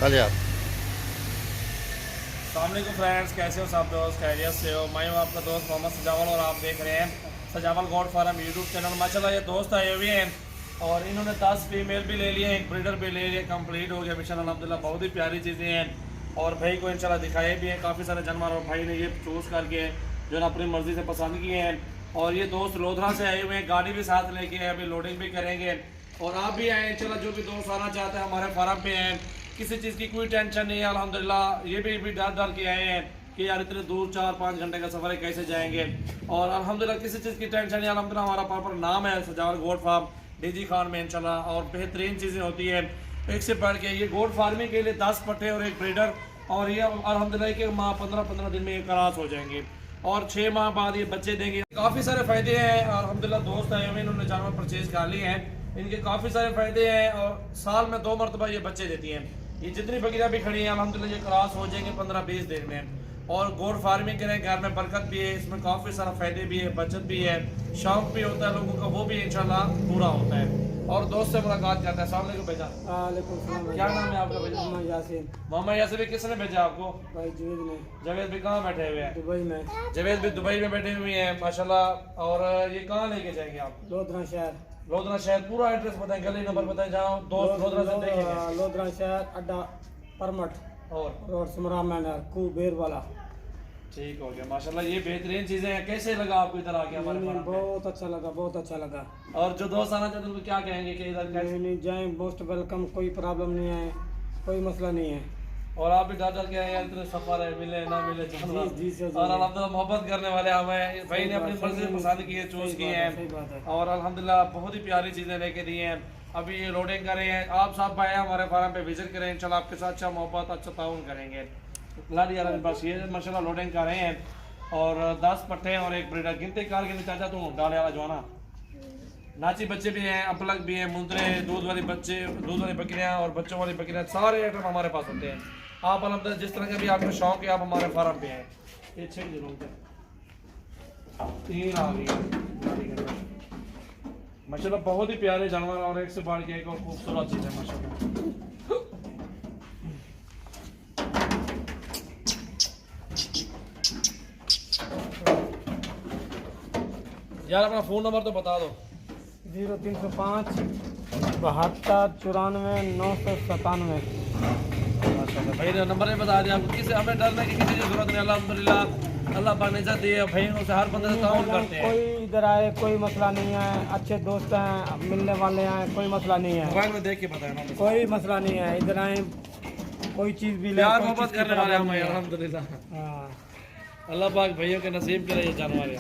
चल यार। अस्सलामुअलैकुम फ्रेंड्स, कैसे हो सब दोस्त? खैरियत से हो? मैं हूँ आपका दोस्त मोहम्मद सजावल और आप देख रहे हैं सजावल गोड फार्म यूट्यूब चैनल। माशाल्लाह ये दोस्त आए हुए हैं और इन्होंने 10 फीमेल भी ले लिए, एक ब्रीडर भी ले लिया, कंप्लीट हो गया मिशन अल्हम्दुलिल्लाह। बहुत ही प्यारी चीज़ें हैं और भाई को इंशाल्लाह दिखाए भी हैं काफ़ी सारे जानवर और भाई ने ये चूज़ करके जो है अपनी मर्ज़ी से पसंद किए हैं। और ये दोस्त लोधरा से आए हुए हैं, गाड़ी भी साथ लेके आए, अभी लोडिंग भी करेंगे। और आप भी आए इंशाल्लाह, जो भी दोस्त आना चाहते हैं हमारे फार्म पे हैं, किसी चीज़ की कोई टेंशन नहीं है अल्हम्दुलिल्लाह। ये भी डर के आए हैं कि यार इतने दूर 4-5 घंटे का सफ़र है, कैसे जाएंगे। और अल्हम्दुलिल्लाह किसी चीज़ की टेंशन नहीं, अल्हम्दुलिल्लाह हमारा प्रॉपर नाम है सजावल गोड फार्म डीजी खान में इंशाल्लाह। और बेहतरीन चीज़ें होती है एक से बढ़ के। ये गोड फार्मिंग के लिए 10 पट्टे और एक ब्रीडर, और ये अल्हम्दुलिल्लाह के माह 15-15 दिन में ये क्रॉस हो जाएंगे और 6 माह बाद ये बच्चे देंगे। काफ़ी सारे फ़ायदे हैं अल्हम्दुलिल्लाह। दोस्त आए हुए इन्होंने जानवर परचेज कर लिए हैं, इनके काफ़ी सारे फ़ायदे हैं और साल में 2 मरतबा ये बच्चे देती हैं। ये जितनी बकरियां भी खड़ी हैं अल्हम्दुलिल्लाह ये क्रॉस हो जाएंगे 15-20 दिन में। और गोड फार्मिंग करें, घर में बरकत भी है, इसमें काफ़ी सारा फ़ायदे भी है, बचत भी है, शौक भी होता है लोगों का, वो भी इंशाल्लाह पूरा होता है। और दोस्त से मुलाकात करता है। अस्सलाम वालेकुम भैया। क्या नाम है आपका भैया? मोहम्मद यासीन। मोहम्मद यासीन भी किसने भेजा आपको? भाई जवेद ने। जावेद भी कहाँ बैठे हुए हैं? दुबई में। जावेद भी दुबई में बैठे हुए हैं माशाल्लाह। और ये कहाँ लेके जाएंगे आप? लोधरा शहर। लोधरा शहर। पूरा एड्रेस बताएं, गली नंबर बताएं जहाँ दोस्त लोधरा से देखेंगे। लोधरा शहर अड्डा परमठ और रोड सुमरा मैनर कुबेर वाला। ठीक हो गया माशाल्लाह। ये बेहतरीन चीजें हैं। कैसे लगा आपको इधर आके हमारे फार्म पे? बहुत अच्छा लगा, बहुत अच्छा लगा। और जो दोस्त आना चाहते हैं उनको क्या कहेंगे कि इधर कैसे? नहीं जाए, मोस्ट वेलकम, कोई प्रॉब्लम नहीं है, कोई मसला नहीं है। और आप भी डर के आए यार, इतने सफर है, मिले ना मिले जानवर। जी सर। और अल्हम्दुलिल्लाह मोहब्बत करने वाले हमें भाई ने अपनी मर्जी से पसंद किए, चूज किए हैं। और अल्हम्दुलिल्लाह बहुत ही प्यारी चीजें लेके दी हैं। अभी ये लोडिंग कर रहे हैं। आप सब आए हमारे फार्म पे विजिट करें, इंशाल्लाह आपके साथ अच्छा मोहब्बत अच्छा ताउन करेंगे। लाड़ी यार बस ये माशाल्लाह लोडिंग कर रहे हैं और 10 पट्टे हैं और एक ब्रीडर। गिनती कार गिनती चाचा तू डाले वाला जो ना नाची बच्चे भी हैं, अपलग भी हैं, मुंदरे, दूध वाली बच्चे, दूध वाली बकरियां और बच्चों वाली बकरियां, सारे आइटम हमारे पास होते हैं। आप अलहमदिल्ला जिस तरह का भी आपका शौक है आप हमारे फार्म पे हैं। ये 6 दिनों के 3 आ गई माशाल्लाह। बहुत ही प्यारे जानवर और एक से बढ़ के एक और खूबसूरत चीज़ है माशाल्लाह। यार अपना फ़ोन नंबर तो बता दो। 0305 72 94 997। माशाल्लाह भाई ने नंबर बता दिया आपको। किसी हमें डरने की किसी की जरूरत नहीं, अल्हम्दुलिल्लाह अल्लाह पाक ने इज्जत दी है। भाइयों से हर बंदे से ताउन करते हैं। कोई इधर आए कोई मसला नहीं है, अच्छे दोस्त हैं, मिलने वाले हैं, कोई मसला नहीं है। मोबाइल में देख के बताया ना, कोई मसला नहीं है, इधर आए कोई चीज़ भी ले, प्यार कोई मोहब्बत चीज़ की करने वाले प्रॉब्लम हम नहीं है। अल्हम्दुलिल्लाह। हाँ। अल्लाह पाक भैयों के नसीब करे ये जानवर है।